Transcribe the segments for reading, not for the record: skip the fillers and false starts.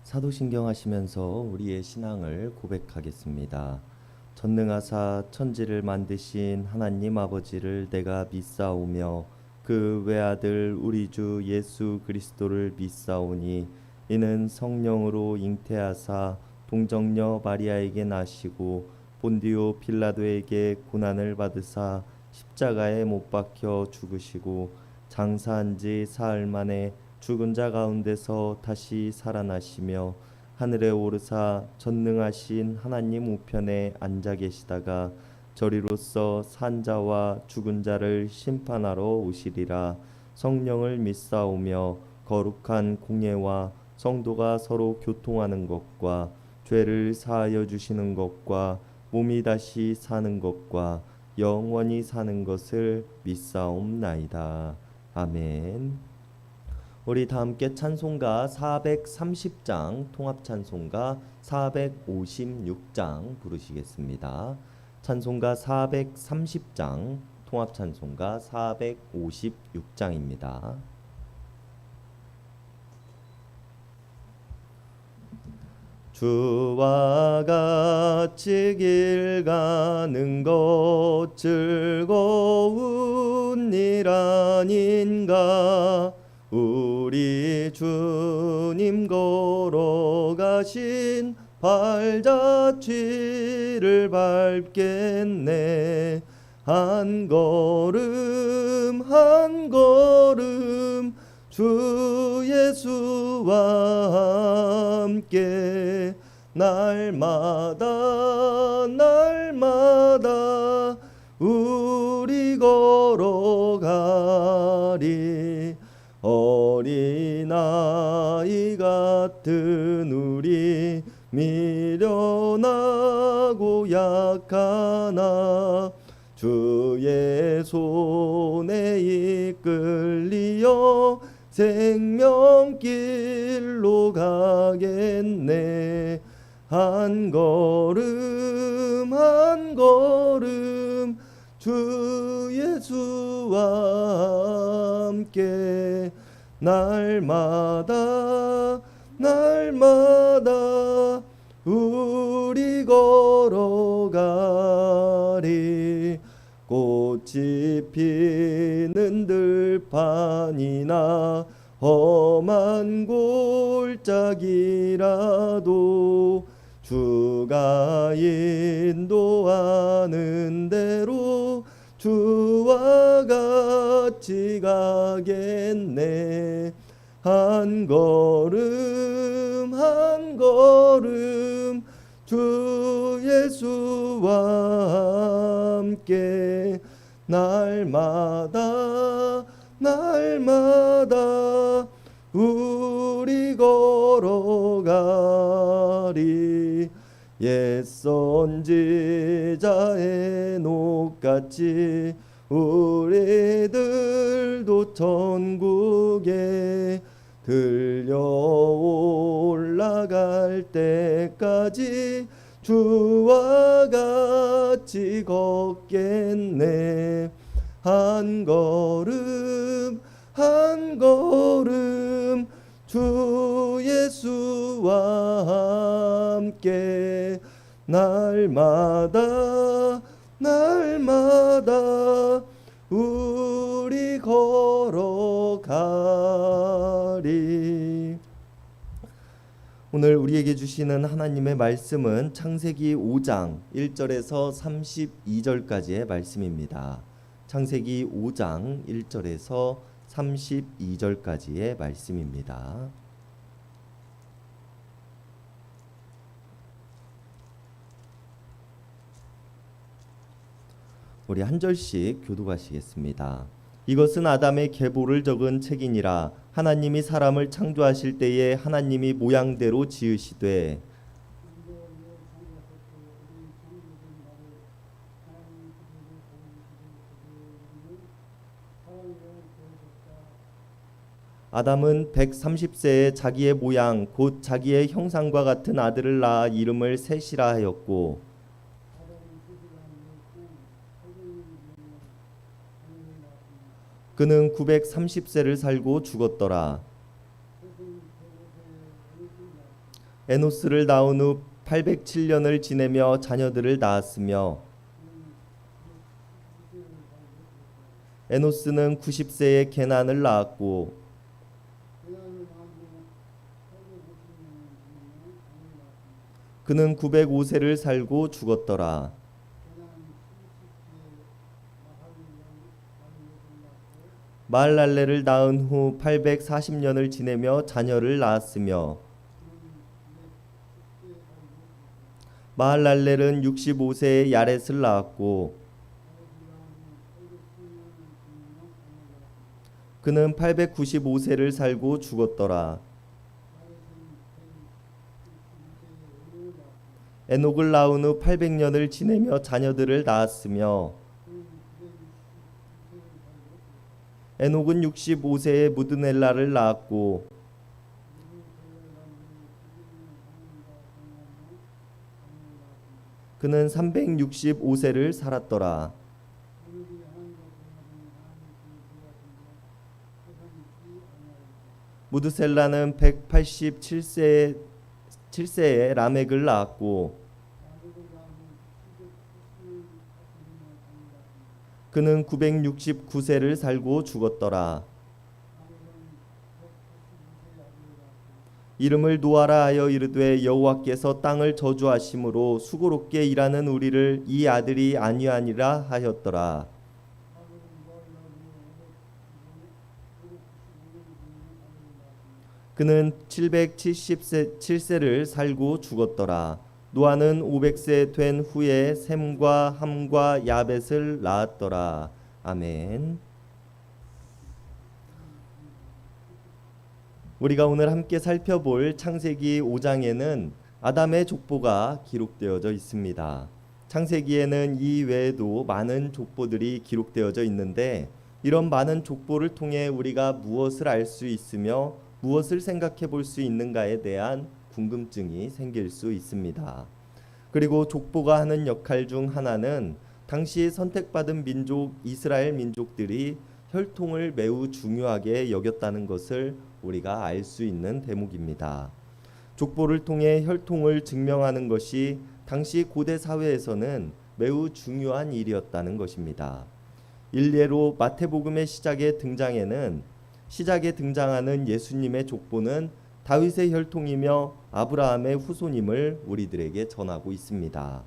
사도신경 하시면서 우리의 신앙을 고백하겠습니다. 전능하사 천지를 만드신 하나님 아버지를 내가 믿사오며 그 외아들 우리 주 예수 그리스도를 믿사오니 이는 성령으로 잉태하사 동정녀 마리아에게 나시고 본디오 빌라도에게 고난을 받으사 십자가에 못 박혀 죽으시고 장사한 지 사흘 만에 죽은 자 가운데서 다시 살아나시며 하늘에 오르사 전능하신 하나님 우편에 앉아 계시다가 저리로서 산 자와 죽은 자를 심판하러 오시리라. 성령을 믿사오며 거룩한 공예와 성도가 서로 교통하는 것과 죄를 사하여 주시는 것과 몸이 다시 사는 것과 영원히 사는 것을 믿사옵나이다. 아멘. 우리 다 함께 찬송가 430장 통합찬송가 456장 부르시겠습니다. 찬송가 430장 통합찬송가 456장입니다. 주와 같이 길 가는 것 즐거운 일 아닌가. 우리 주님 걸어가신 발자취를 밟겠네. 한 걸음 한 걸음 주 예수와 함께 날마다 날마다 우리 걸어가리. 어린아이 같은 우리 미련하고 약하나 주의 손에 이끌리어 생명길로 가겠네. 한 걸음 한 걸음 주 예수와 함께 날마다 날마다 우리 걸어가리. 꽃이 피는 들판이나 험한 골짜기라도 주가 인도하는 대로 주와 같이 가겠네. 한 걸음 한 걸음 주 예수와 함께 날마다 날마다 우리 걸어가리. 옛 선지자의 녹같이 우리들도 천국에 들려 올라갈 때까지 주와 같이 걷겠네. 한 걸음 한 걸음 주 예수와 함께 날마다 날마다 우리 걸어가리. 오늘 우리에게 주시는 하나님의 말씀은 창세기 5장 1절에서 32절까지의 말씀입니다. 창세기 5장 1절에서 32절까지의 말씀입니다. 우리 한 절씩 교독하시겠습니다. 이것은 아담의 계보를 적은 책이니라. 하나님이 사람을 창조하실 때에 하나님이 모양대로 지으시되 아담은 130세에 자기의 모양 곧 자기의 형상과 같은 아들을 낳아 이름을 셋이라 하였고 그는 930세를 살고 죽었더라. 에노스를 낳은 후 807년을 지내며 자녀들을 낳았으며 에노스는 90세에 게난을 낳았고 그는 905세를 살고 죽었더라. 마할랄레를 낳은 후 840년을 지내며 자녀를 낳았으며 마할랄렐은 65세에 야렛을 낳았고 그는 895세를 살고 죽었더라. 에녹을 낳은 후 800년을 지내며 자녀들을 낳았으며 에녹은 65세에 무드넬라를 낳았고 그는 365세를 살았더라. 무드셀라는 187세에 라멕을 낳았고 그는 969세를 살고 죽었더라. 이름을 노아라 하여 이르되 여호와께서 땅을 저주하심으로 수고롭게 일하는 우리를 이 아들이 안위하니라 하였더라. 그는 777세를 살고 죽었더라. 노아는 500세 된 후에 셈과 함과 야벳을 낳았더라. 아멘. 우리가 오늘 함께 살펴볼 창세기 5장에는 아담의 족보가 기록되어져 있습니다. 창세기에는 이 외에도 많은 족보들이 기록되어져 있는데 이런 많은 족보를 통해 우리가 무엇을 알 수 있으며 무엇을 생각해 볼 수 있는가에 대한 궁금증이 생길 수 있습니다. 그리고 족보가 하는 역할 중 하나는 당시 선택받은 민족 이스라엘 민족들이 혈통을 매우 중요하게 여겼다는 것을 우리가 알 수 있는 대목입니다. 족보를 통해 혈통을 증명하는 것이 당시 고대 사회에서는 매우 중요한 일이었다는 것입니다. 일례로 마태복음의 시작에 등장하는 예수님의 족보는 다윗의 혈통이며 아브라함의 후손임을 우리들에게 전하고 있습니다.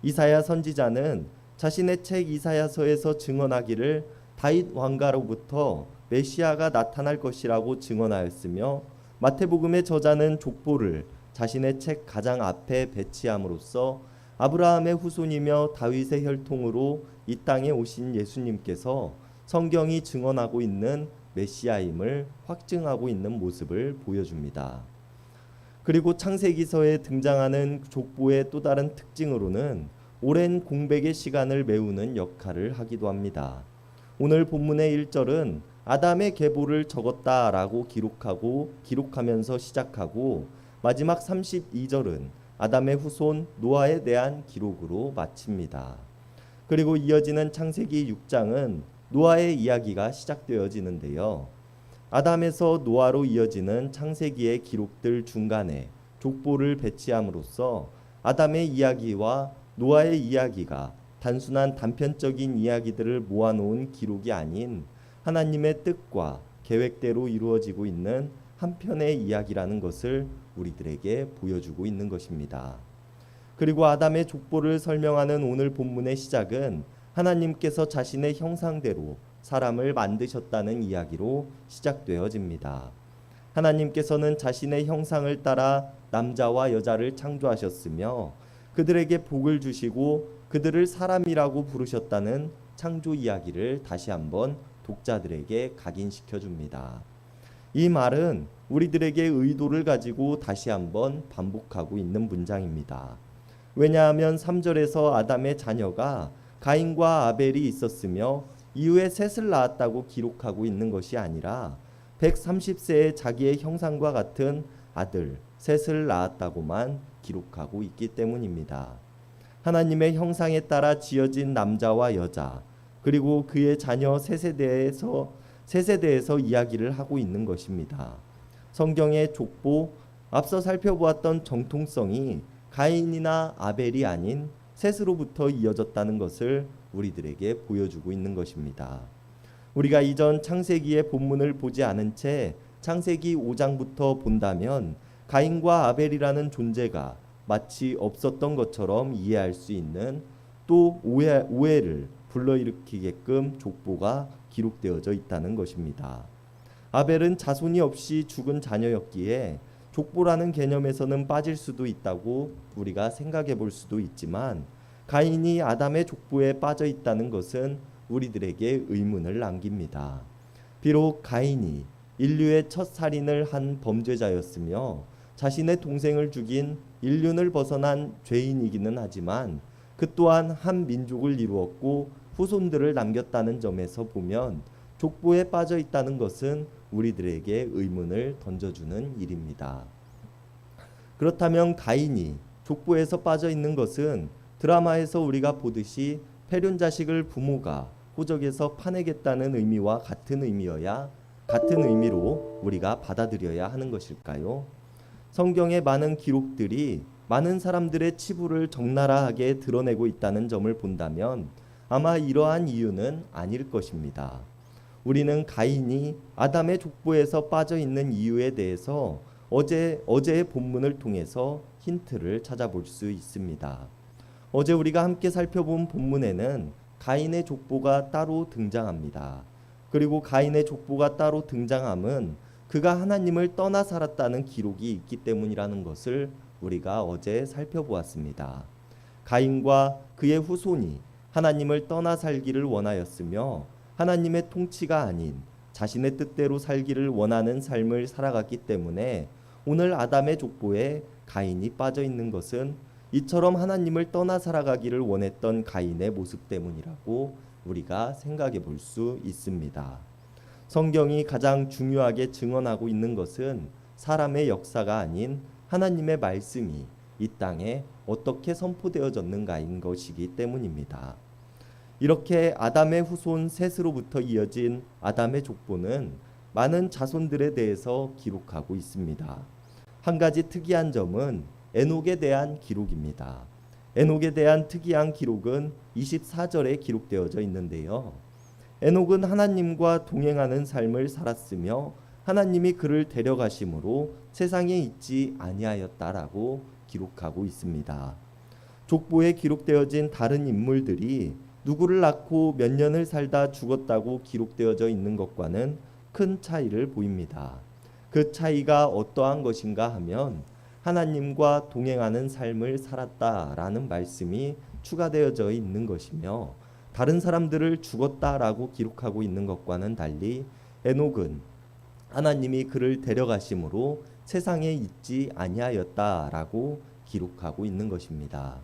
이사야 선지자는 자신의 책 이사야서에서 증언하기를 다윗 왕가로부터 메시아가 나타날 것이라고 증언하였으며 마태복음의 저자는 족보를 자신의 책 가장 앞에 배치함으로써 아브라함의 후손이며 다윗의 혈통으로 이 땅에 오신 예수님께서 성경이 증언하고 있는 메시아임을 확증하고 있는 모습을 보여줍니다. 그리고 창세기서에 등장하는 족보의 또 다른 특징으로는 오랜 공백의 시간을 메우는 역할을 하기도 합니다. 오늘 본문의 1절은 아담의 계보를 적었다라고 기록하면서 시작하고 마지막 32절은 아담의 후손 노아에 대한 기록으로 마칩니다. 그리고 이어지는 창세기 6장은 노아의 이야기가 시작되어지는데요. 아담에서 노아로 이어지는 창세기의 기록들 중간에 족보를 배치함으로써 아담의 이야기와 노아의 이야기가 단순한 단편적인 이야기들을 모아놓은 기록이 아닌 하나님의 뜻과 계획대로 이루어지고 있는 한편의 이야기라는 것을 우리들에게 보여주고 있는 것입니다. 그리고 아담의 족보를 설명하는 오늘 본문의 시작은 하나님께서 자신의 형상대로 사람을 만드셨다는 이야기로 시작되어집니다. 하나님께서는 자신의 형상을 따라 남자와 여자를 창조하셨으며 그들에게 복을 주시고 그들을 사람이라고 부르셨다는 창조 이야기를 다시 한번 독자들에게 각인시켜 줍니다. 이 말은 우리들에게 의도를 가지고 다시 한번 반복하고 있는 문장입니다. 왜냐하면 3절에서 아담의 자녀가 가인과 아벨이 있었으며 이후에 셋을 낳았다고 기록하고 있는 것이 아니라 130세에 자기의 형상과 같은 아들 셋을 낳았다고만 기록하고 있기 때문입니다. 하나님의 형상에 따라 지어진 남자와 여자 그리고 그의 자녀 셋에 대해서 이야기를 하고 있는 것입니다. 성경의 족보 앞서 살펴보았던 정통성이 가인이나 아벨이 아닌 셋으로부터 이어졌다는 것을 우리들에게 보여주고 있는 것입니다. 우리가 이전 창세기의 본문을 보지 않은 채 창세기 5장부터 본다면 가인과 아벨이라는 존재가 마치 없었던 것처럼 이해할 수 있는, 또 오해를 불러일으키게끔 족보가 기록되어져 있다는 것입니다. 아벨은 자손이 없이 죽은 자녀였기에 족보라는 개념에서는 빠질 수도 있다고 우리가 생각해 볼 수도 있지만, 가인이 아담의 족보에 빠져 있다는 것은 우리들에게 의문을 남깁니다. 비록 가인이 인류의 첫 살인을 한 범죄자였으며 자신의 동생을 죽인 인륜을 벗어난 죄인이기는 하지만 그 또한 한 민족을 이루었고 후손들을 남겼다는 점에서 보면 족보에 빠져 있다는 것은 우리들에게 의문을 던져주는 일입니다. 그렇다면 가인이 족보에서 빠져 있는 것은 드라마에서 우리가 보듯이 패륜 자식을 부모가 호적에서 파내겠다는 의미와 같은 의미로 우리가 받아들여야 하는 것일까요? 성경의 많은 기록들이 많은 사람들의 치부를 적나라하게 드러내고 있다는 점을 본다면 아마 이러한 이유는 아닐 것입니다. 우리는 가인이 아담의 족보에서 빠져 있는 이유에 대해서 어제의 본문을 통해서 힌트를 찾아볼 수 있습니다. 어제 우리가 함께 살펴본 본문에는 가인의 족보가 따로 등장합니다. 그리고 가인의 족보가 따로 등장함은 그가 하나님을 떠나 살았다는 기록이 있기 때문이라는 것을 우리가 어제 살펴보았습니다. 가인과 그의 후손이 하나님을 떠나 살기를 원하였으며 하나님의 통치가 아닌 자신의 뜻대로 살기를 원하는 삶을 살아갔기 때문에 오늘 아담의 족보에 가인이 빠져 있는 것은 이처럼 하나님을 떠나 살아가기를 원했던 가인의 모습 때문이라고 우리가 생각해 볼 수 있습니다. 성경이 가장 중요하게 증언하고 있는 것은 사람의 역사가 아닌 하나님의 말씀이 이 땅에 어떻게 선포되어졌는가인 것이기 때문입니다. 이렇게 아담의 후손 셋으로부터 이어진 아담의 족보는 많은 자손들에 대해서 기록하고 있습니다. 한 가지 특이한 점은 에녹에 대한 기록입니다. 에녹에 대한 특이한 기록은 24절에 기록되어져 있는데요. 에녹은 하나님과 동행하는 삶을 살았으며 하나님이 그를 데려가심으로 세상에 있지 아니하였다라고 기록하고 있습니다. 족보에 기록되어진 다른 인물들이 누구를 낳고 몇 년을 살다 죽었다고 기록되어져 있는 것과는 큰 차이를 보입니다. 그 차이가 어떠한 것인가 하면 하나님과 동행하는 삶을 살았다라는 말씀이 추가되어져 있는 것이며, 다른 사람들을 죽었다라고 기록하고 있는 것과는 달리 에녹은 하나님이 그를 데려가심으로 세상에 있지 아니하였다라고 기록하고 있는 것입니다.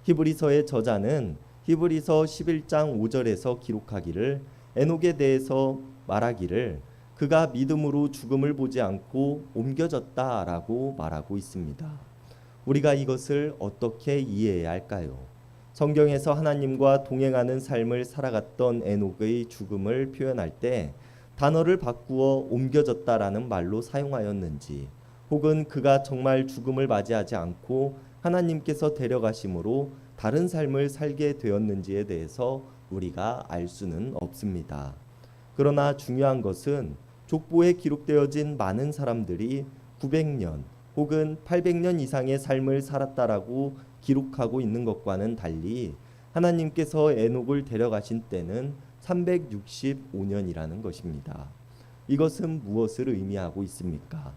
히브리서의 저자는 히브리서 11장 5절에서 기록하기를, 에녹에 대해서 말하기를 그가 믿음으로 죽음을 보지 않고 옮겨졌다라고 말하고 있습니다. 우리가 이것을 어떻게 이해해야 할까요? 성경에서 하나님과 동행하는 삶을 살아갔던 에녹의 죽음을 표현할 때 단어를 바꾸어 옮겨졌다라는 말로 사용하였는지, 혹은 그가 정말 죽음을 맞이하지 않고 하나님께서 데려가심으로 다른 삶을 살게 되었는지에 대해서 우리가 알 수는 없습니다. 그러나 중요한 것은 족보에 기록되어진 많은 사람들이 900년 혹은 800년 이상의 삶을 살았다라고 기록하고 있는 것과는 달리 하나님께서 에녹을 데려가신 때는 365년이라는 것입니다. 이것은 무엇을 의미하고 있습니까?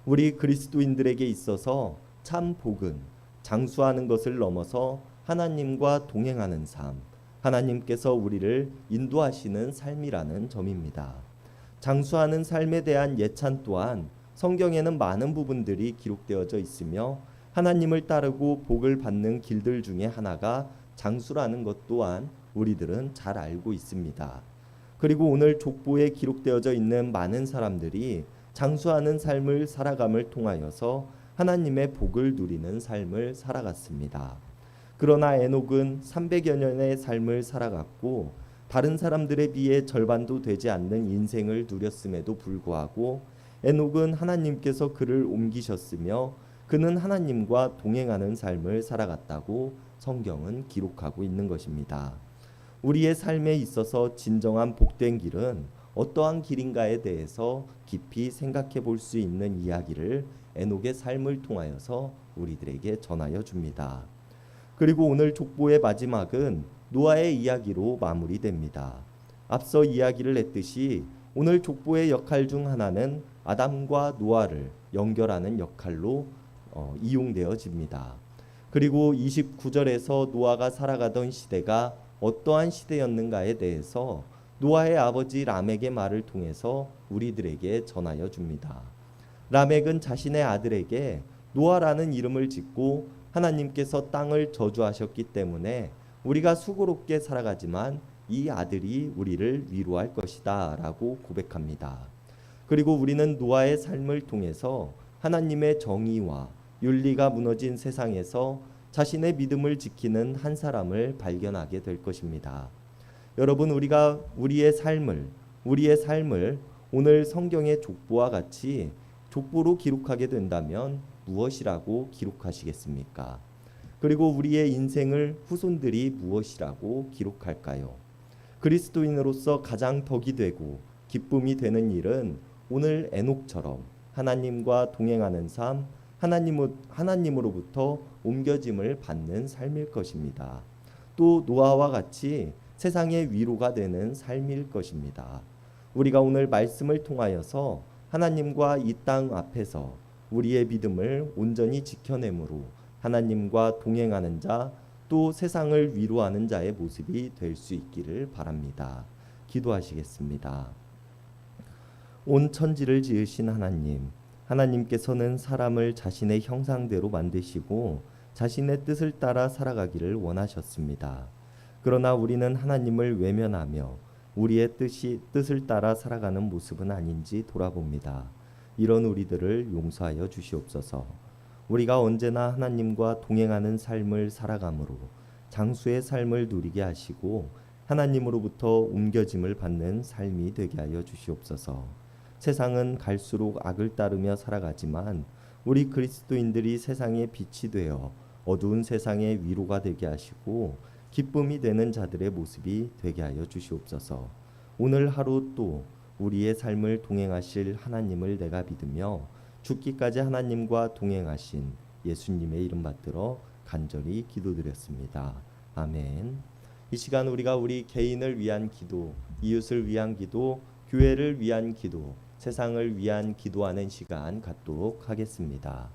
우리 그리스도인들에게 있어서 참 복은 장수하는 것을 넘어서 하나님과 동행하는 삶, 하나님께서 우리를 인도하시는 삶이라는 점입니다. 장수하는 삶에 대한 예찬 또한 성경에는 많은 부분들이 기록되어져 있으며, 하나님을 따르고 복을 받는 길들 중에 하나가 장수라는 것 또한 우리들은 잘 알고 있습니다. 그리고 오늘 족보에 기록되어져 있는 많은 사람들이 장수하는 삶을 살아감을 통하여서 하나님의 복을 누리는 삶을 살아갔습니다. 그러나 에녹은 300여 년의 삶을 살아갔고 다른 사람들에 비해 절반도 되지 않는 인생을 누렸음에도 불구하고 에녹은 하나님께서 그를 옮기셨으며 그는 하나님과 동행하는 삶을 살아갔다고 성경은 기록하고 있는 것입니다. 우리의 삶에 있어서 진정한 복된 길은 어떠한 길인가에 대해서 깊이 생각해 볼 수 있는 이야기를 에녹의 삶을 통하여서 우리들에게 전하여 줍니다. 그리고 오늘 족보의 마지막은 노아의 이야기로 마무리됩니다. 앞서 이야기를 했듯이 오늘 족보의 역할 중 하나는 아담과 노아를 연결하는 역할로 이용되어집니다. 그리고 29절에서 노아가 살아가던 시대가 어떠한 시대였는가에 대해서 노아의 아버지 람եկ의 말을 통해서 우리들에게 전하여 줍니다. 람եկ은 자신의 아들에게 노아라는 이름을 짓고 하나님께서 땅을 저주하셨기 때문에 우리가 수고롭게 살아가지만 이 아들이 우리를 위로할 것이다 라고 고백합니다. 그리고 우리는 노아의 삶을 통해서 하나님의 정의와 윤리가 무너진 세상에서 자신의 믿음을 지키는 한 사람을 발견하게 될 것입니다. 여러분, 우리가 우리의 삶을 오늘 성경의 족보와 같이 족보로 기록하게 된다면 무엇이라고 기록하시겠습니까? 그리고 우리의 인생을 후손들이 무엇이라고 기록할까요? 그리스도인으로서 가장 덕이 되고 기쁨이 되는 일은 오늘 에녹처럼 하나님과 동행하는 삶, 하나님으로부터 옮겨짐을 받는 삶일 것입니다. 또 노아와 같이 세상의 위로가 되는 삶일 것입니다. 우리가 오늘 말씀을 통하여서 하나님과 이 땅 앞에서 우리의 믿음을 온전히 지켜내므로 하나님과 동행하는 자, 또 세상을 위로하는 자의 모습이 될 수 있기를 바랍니다. 기도하시겠습니다. 온 천지를 지으신 하나님께서는 사람을 자신의 형상대로 만드시고 자신의 뜻을 따라 살아가기를 원하셨습니다. 그러나 우리는 하나님을 외면하며 우리의 뜻을 따라 살아가는 모습은 아닌지 돌아봅니다. 이런 우리들을 용서하여 주시옵소서. 우리가 언제나 하나님과 동행하는 삶을 살아가므로 장수의 삶을 누리게 하시고 하나님으로부터 옮겨짐을 받는 삶이 되게 하여 주시옵소서. 세상은 갈수록 악을 따르며 살아가지만 우리 그리스도인들이 세상의 빛이 되어 어두운 세상의 위로가 되게 하시고 기쁨이 되는 자들의 모습이 되게 하여 주시옵소서. 오늘 하루 또 우리의 삶을 동행하실 하나님을 내가 믿으며 죽기까지 하나님과 동행하신 예수님의 이름 받들어 간절히 기도드렸습니다. 아멘. 이 시간 우리가 우리 개인을 위한 기도, 이웃을 위한 기도, 교회를 위한 기도, 세상을 위한 기도하는 시간 갖도록 하겠습니다.